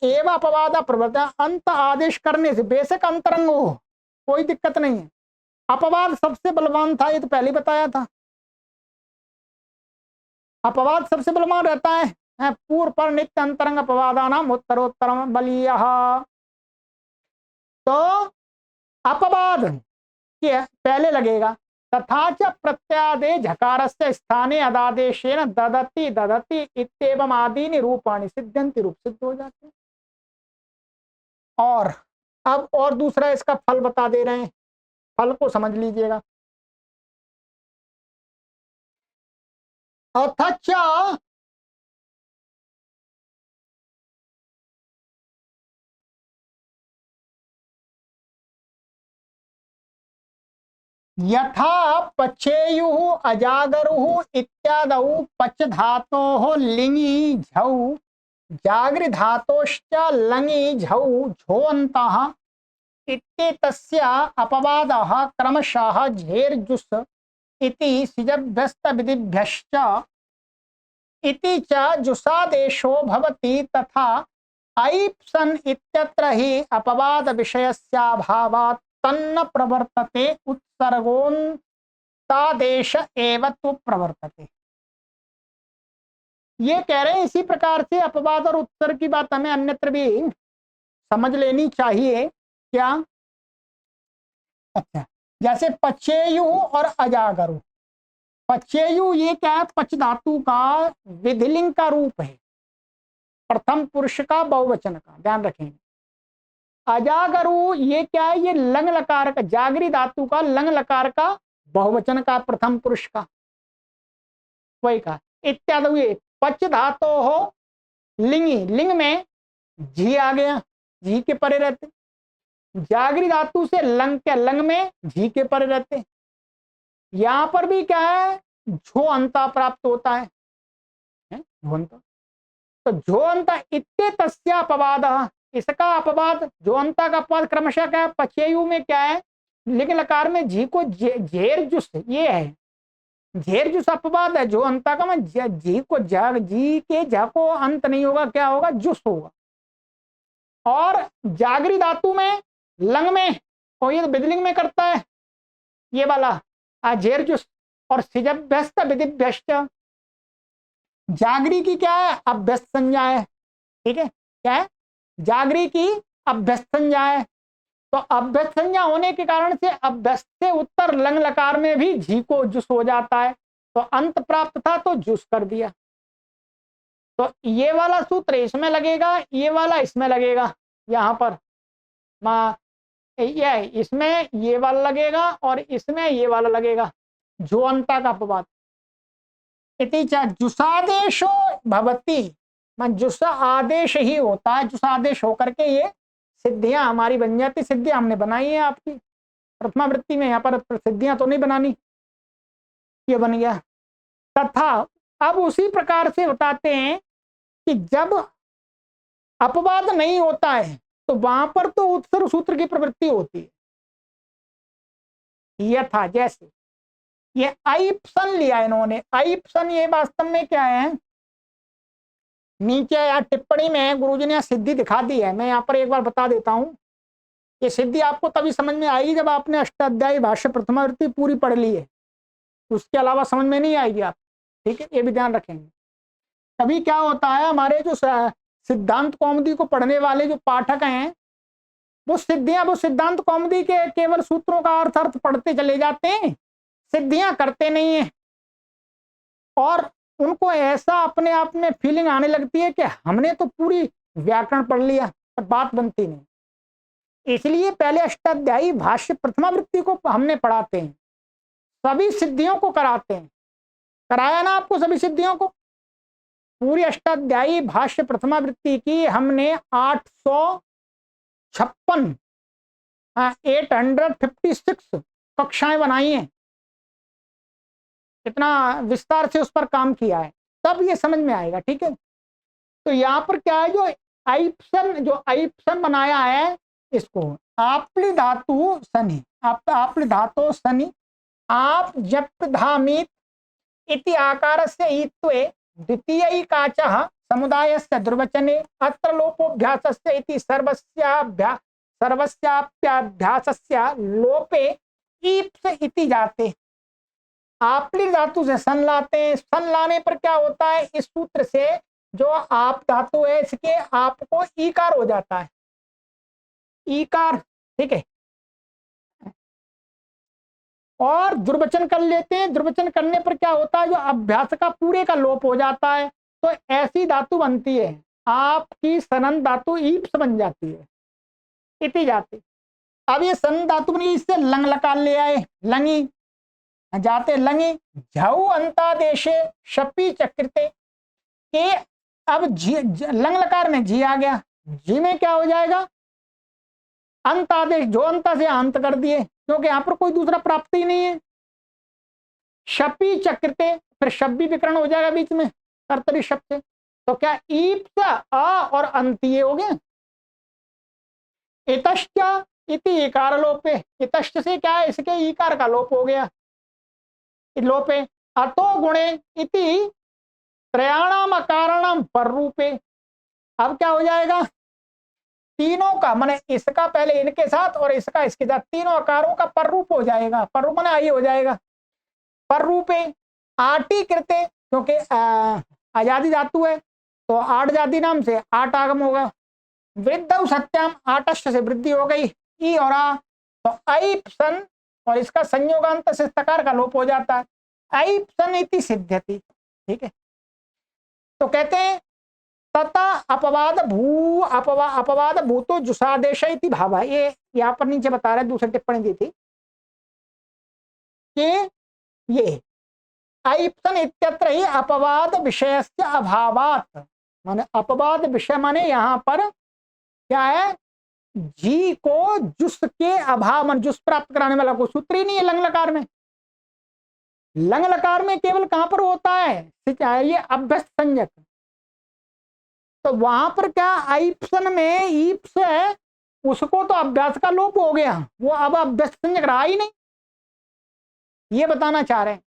एव अपवाद प्रवर्तते, अंत आदेश करने से बेशक अंतरंग हो कोई दिक्कत नहीं है, अपवाद सबसे बलवान था, ये तो पहले बताया था। अपवाद सबसे बलवान रहता है, पूर्व पर नित्य अंतरंग अपवादानाम उत्तरोत्तरम बलीयः। तो अपवाद के पहले लगेगा, तथा च प्रत्यादे झकारस्य स्थाने अदादेशेन ददति इत्येवम् आदीनि रूपाणि सिद्ध्यन्ति, रूप सिद्ध हो जाते हैं। और अब और दूसरा इसका फल बता दे रहे हैं, फल को समझ लीजिएगा। अथच यथा पचेयुः अजागरुः इत्यादौ पच धातोः लिङि झौ जागृ धातोश्च लङि झौ झोऽन्तः इत्येतस्य अपवादः क्रमशः झेर्जुस् इति सिजभ्यस्तविधिभ्यश्च इति च जुसादेशो भवति तथा ऐप्सन् इत्यत्र हि अपवाद विषयस्याभावात् तन्न प्रवर्तते उत्सर्गोन्तादेश एव तु प्रवर्तते। ये कह रहे हैं इसी प्रकार से अपवाद और उत्सर्ग की बात हमें अन्यत्र भी समझ लेनी चाहिए। क्या? अच्छा, जैसे पचेयु और अजागरु। पचेयु ये क्या है? पच धातु का विधिलिंग का रूप है, प्रथम पुरुष का बहुवचन का, ध्यान रखेंगे। अजागरु ये क्या है? ये लंग लकार का, जागरी धातु का लंग लकार का बहुवचन का, प्रथम पुरुष का, वही का। इत्यादि ये पच धातो हो लिंगी, लिंग में झी आ गया, झी के परे रहते। जागरी धातु से लंग के, लंग में झी के परे रहते। यहां पर भी क्या है? झो अंता प्राप्त होता है, झोंता। तो झोंता इत्ते तस्य अपवाद, इसका अपवाद, झोंता का पद क्रमशः क्या है? पचेयु में क्या है? लिंग लकार में झी को झेर जुस, ये है झेर जुस अपवाद है। झोंता का में झी को जाग, जी के झा को अंत नहीं होगा, क्या होगा? जुस होगा। और जागरी धातु में लंग में, और ये तो विधिलिंग में करता है ये वाला झेर जुस। और सिजभ्यस्त विधिभ्यश्च, जागरी की क्या है? अभ्यस्त संज्ञा है, ठीक है। क्या है? जागरी की अभ्यस्त संज्ञा है। तो अभ्यस्त संज्ञा होने के कारण से अभ्यस्त से उत्तर लंग लकार में भी झी को जुस हो जाता है। तो अंत प्राप्त था तो जुस कर दिया। तो ये वाला सूत्र इसमें लगेगा, ये वाला इसमें लगेगा। यहां पर ये इसमें ये वाला लगेगा और इसमें ये वाला लगेगा, जो अंता का अपवाद। इति च जुसादेशो भवति, जुस आदेश ही होता है। जुस आदेश होकर के ये सिद्धियां हमारी बन जाती। सिद्धियां हमने बनाई है आपकी प्रथमा वृत्ति में, यहाँ पर सिद्धियां तो नहीं बनानी, ये बन गया। तथा अब उसी प्रकार से बताते हैं कि जब अपवाद नहीं होता है तो वहां पर तो उत्सर्ग सूत्र की प्रवृत्ति होती है। यथा, जैसे ये ऐप्सन लिया इन्होंने। ऐप्सन ये वास्तव में क्या है? नीचे या टिप्पणी में गुरुजी ने सिद्धि दिखा दी है। मैं यहाँ पर एक बार बता देता हूं। ये सिद्धि आपको तभी समझ में आएगी जब आपने अष्टाध्यायी भाष्य प्रथमावृत्ति पूरी पढ़ ली है, उसके अलावा समझ में नहीं आएगी आप, ठीक है। ये भी ध्यान रखेंगे। तभी क्या होता है, हमारे जो सिद्धांत कौमुदी को पढ़ने वाले जो पाठक हैं, वो सिद्धियां, वो सिद्धांत कौमुदी के केवल सूत्रों का अर्थ पढ़ते चले जाते हैं, सिद्धियां करते नहीं है। और उनको ऐसा अपने आप में फीलिंग आने लगती है कि हमने तो पूरी व्याकरण पढ़ लिया, पर बात बनती नहीं। इसलिए पहले अष्टाध्यायी भाष्य प्रथमावृत्ति को हमने पढ़ाते हैं, सभी सिद्धियों को कराते हैं। कराया ना आपको सभी सिद्धियों को? पूरी अष्टाध्यायी भाष्य प्रथमावृत्ति की हमने 856 856 कक्षाएं बनाई हैं। इतना विस्तार से उस पर काम किया है, तब ये समझ में आएगा, ठीक है। तो यहाँ पर क्या है, जो ऐप्सन बनाया है, इसको आपली धातु सनि, आपली धातु सनि आप जप धामित इति आकारस्य ईत्वे द्वितीय काचः समुदायस्य दुर्वचने अत्र लोपोभ्यासस्य इति सर्वस्याप्याभ्यासस्य लोपे ईप्स इति जाते। आपली धातु से सन लाते हैं। सन लाने पर क्या होता है, इस सूत्र से जो आप धातु है इसके आपको ईकार हो जाता है, ईकार, ठीक है। और दुर्वचन कर लेते हैं। दुर्वचन करने पर क्या होता है, जो अभ्यास का पूरे का लोप हो जाता है। तो ऐसी धातु बनती है, आपकी सनन धातु ईप्स बन जाती है, इति जाती। अब ये सन धातु बनी, इससे लंग लकार ले आए, लंगी जाते लंगी झऊ अंतादेशे शपी चक्रते के। अब लंग लकार में जी आ गया, जी में क्या हो जाएगा, अंत आदेश, जो अंत से अंत कर दिए, क्योंकि यहां पर कोई दूसरा प्राप्ति ही नहीं है। शपी चक्रते, फिर शब्दी विकरण हो जाएगा बीच में कर्तरी शब्द से। तो क्या ईप्स अ और अंत्य हो गए। इतश्च इति इकार लोपे, इतश्च से क्या है, इसके ईकार का लोप हो गया, लोपे। अतो गुणे इति त्रयाणाम अकारणम पर रूपे, अब क्या हो जाएगा, तीनों का माने इसका पहले इनके साथ और इसका इसके साथ, तीनों आकारों का पर रूप हो जाएगा, पर रूप माने आई हो जाएगा। पर रूपे आटी कृते, क्योंकि आजादी धातु है तो आठ जाति नाम से आठ आगम होगा। वृद्धौ सत्याम, आटश्च से वृद्धि हो गई, ई और आ, तो ऐप सन और इसका संयोगांत से तकार का लोप हो जाता है, ऐप सन इति सिद्ध्यति। ठीक है, तो कहते हैं तथा अपवाद भू अपवाद भूतो जुसादेश इति भाव, ये यहाँ पर नीचे बता रहे, दूसरी टिप्पणी दी थी कि ये ऐप्सन इत्यत्र ही अपवाद विषयस्य अभावात्, माने अपवाद विषय माने यहाँ पर क्या है, जी को जुस के अभाव, मन जुस प्राप्त कराने वाला कोई सूत्र ही नहीं है लंग लकार में। लंग लकार में केवल कहां पर होता है ये अभ्यस्त संज्ञक, तो वहां पर क्या आइप्सन में ईप्स है, उसको तो अभ्यास का लोप हो गया, वो अब अभ्यस्त संज्ञक रहा ही नहीं, ये बताना चाह रहे हैं।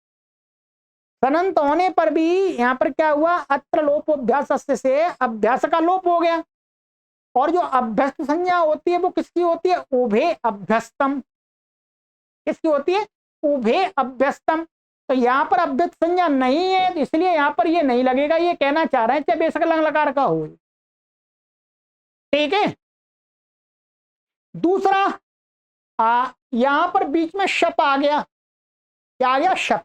सनंत होने पर भी यहां पर क्या हुआ, अत्र लोपोभ्यास से अभ्यास का लोप हो गया, और जो अभ्यस्त संज्ञा होती है वो किसकी होती है, उभे अभ्यस्तम, किसकी होती है, उभे अभ्यस्तम। तो यहाँ पर अभ्यस्त संज्ञा नहीं है, तो इसलिए यहाँ पर ये नहीं लगेगा, ये कहना चाह रहे हैं चाहे बेशक लंग लकार का हो। ठीक है, दूसरा यहां पर बीच में शप आ गया, क्या आ गया, शप,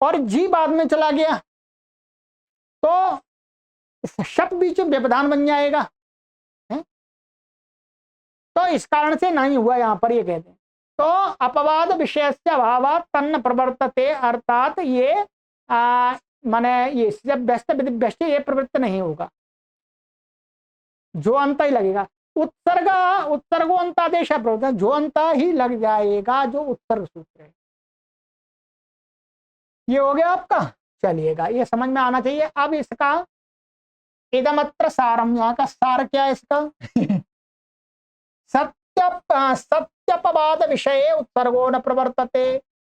और जी बाद में चला गया, तो शप बीच में व्यवधान बन जाएगा, तो इस कारण से नहीं हुआ यहां पर, ये कहते हैं। तो अपवाद विषय से अभाव तन्न प्रवर्तते, अर्थात ये माने ये जब व्यस्त व्यस्त ये प्रवृत्त नहीं होगा, जो अंत ही लगेगा। उत्सर्ग उत्सर्गो अंतादेश प्रवृत्त, जो अंत ही लग जाएगा, जो उत्सर्ग सूत्र है। ये हो गया आपका, चलिएगा ये समझ में आना चाहिए। अब इसका इदमत्र सारम, यहाँ का सार क्या है इसका सत्यपवाद विषय उत्सर्गो न प्रवर्तते,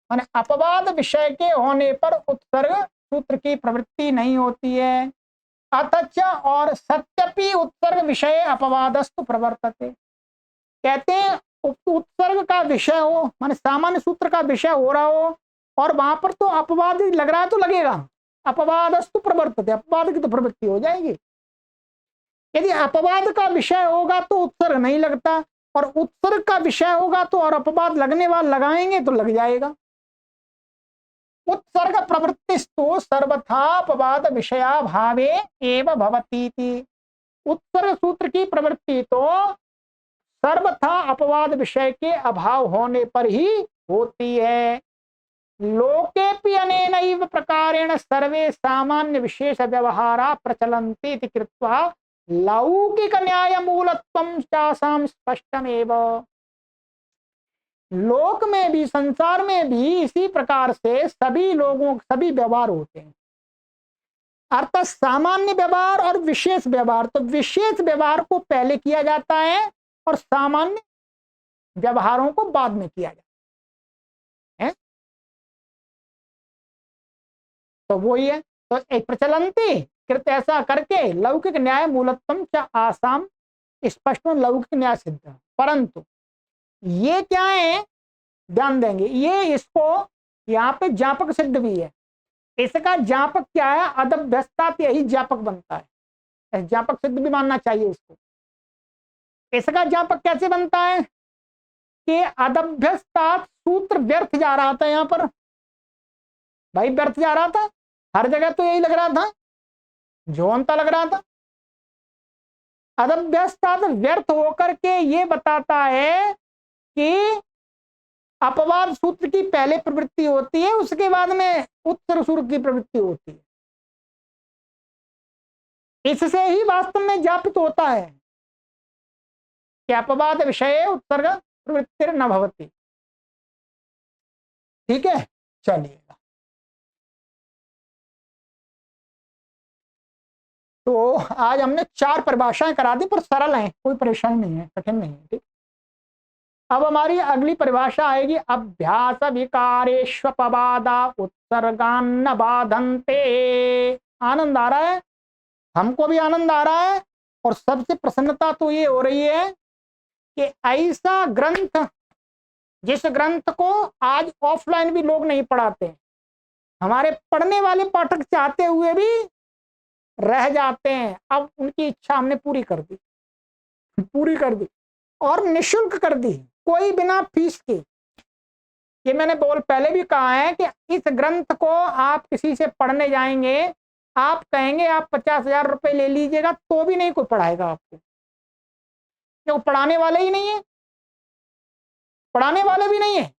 माने अपवाद विषय के होने पर उत्सर्ग सूत्र की प्रवृत्ति नहीं होती है। अथच और सत्यपि उत्सर्ग विषय अपवादस्तु प्रवर्तते, कहते हैं उत्सर्ग का विषय हो, माने सामान्य सूत्र का विषय हो रहा हो, और वहां पर तो अपवाद लग रहा है तो लगेगा, अपवादस्तु प्रवर्तते, अपवाद की तो प्रवृत्ति हो जाएगी। यदि अपवाद का विषय होगा तो उत्सर्ग नहीं लगता, और उत्सर्ग का विषय होगा तो और अपवाद लगने वाले लगाएंगे तो लग जाएगा। उत्सर्ग प्रवृत्तिस्तु सर्वथा अपवाद विषया भावे एव भवती, उत्सर्ग सूत्र की प्रवृत्ति तो सर्वथा अपवाद विषय के अभाव होने पर ही होती है। लोकेपि अनेनैव प्रकारेण सर्वे सामान्य विशेष व्यवहारा प्रचलन्ति इति कृत्वा लौकिक न्याय मूलत्वं चासां स्पष्टमेव, लोक में भी संसार में भी इसी प्रकार से सभी लोगों सभी व्यवहार होते हैं, अर्थात सामान्य व्यवहार और विशेष व्यवहार। तो विशेष व्यवहार को पहले किया जाता है और सामान्य व्यवहारों को बाद में किया जाता है, तो वही है। तो एक प्रचलंती कृत, ऐसा करके लौकिक न्याय मूलत्वम च आसाम स्पष्ट लौकिक न्याय सिद्ध, परंतु ये क्या है, ध्यान देंगे, ये इसको यहाँ पे ज्ञापक सिद्ध भी है। इसका ज्ञापक क्या है, अदभ्यस्तात, यही ज्ञापक बनता है, ज्ञापक सिद्ध भी मानना चाहिए इसको। इसका ज्ञापक कैसे बनता है कि अदभ्यस्तात सूत्र व्यर्थ जा रहा था, यहां पर भाई व्यर्थ जा रहा था, हर जगह तो यही लग रहा था, जोनता लग रहा था। अदभ्यस्तात व्यर्थ होकर के ये बताता है कि अपवाद सूत्र की पहले प्रवृत्ति होती है, उसके बाद में उत्तर सूत्र की प्रवृत्ति होती है। इससे ही वास्तव में ज्ञापित होता है कि अपवाद विषय उत्सर्ग प्रवृत्ति न भवति। ठीक है, चलिएगा। तो आज हमने 4 परिभाषाएं करा दी, पर सरल हैं, कोई परेशानी नहीं है, कठिन नहीं है। ठीक, अब हमारी अगली परिभाषा आएगी अभ्यास विकारेष्वपवादा उत्सर्गान्न बाधन्ते। आनंद आ रहा है, हमको भी आनंद आ रहा है, और सबसे प्रसन्नता तो ये हो रही है कि ऐसा ग्रंथ, जिस ग्रंथ को आज ऑफलाइन भी लोग नहीं पढ़ाते, हमारे पढ़ने वाले पाठक चाहते हुए भी रह जाते हैं, अब उनकी इच्छा हमने पूरी कर दी, पूरी कर दी, और निशुल्क कर दी, कोई बिना फीस के। ये मैंने पहले भी कहा है कि इस ग्रंथ को आप किसी से पढ़ने जाएंगे, आप कहेंगे आप 50,000 रुपए ले लीजिएगा, तो भी नहीं कोई पढ़ाएगा आपको, क्यों? पढ़ाने वाले ही नहीं है, पढ़ाने वाले भी नहीं है।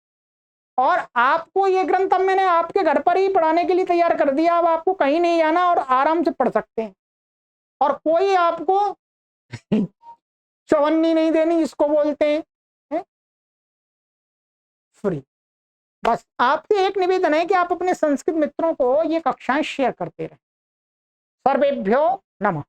और आपको ये ग्रंथ अब मैंने आपके घर पर ही पढ़ाने के लिए तैयार कर दिया, अब आपको कहीं नहीं जाना और आराम से पढ़ सकते हैं, और कोई आपको चवन्नी नहीं देनी, जिसको बोलते हैं, फ्री। बस आपसे एक निवेदन है कि आप अपने संस्कृत मित्रों को ये कक्षाएं शेयर करते रहें। सर्वेभ्यो नमः।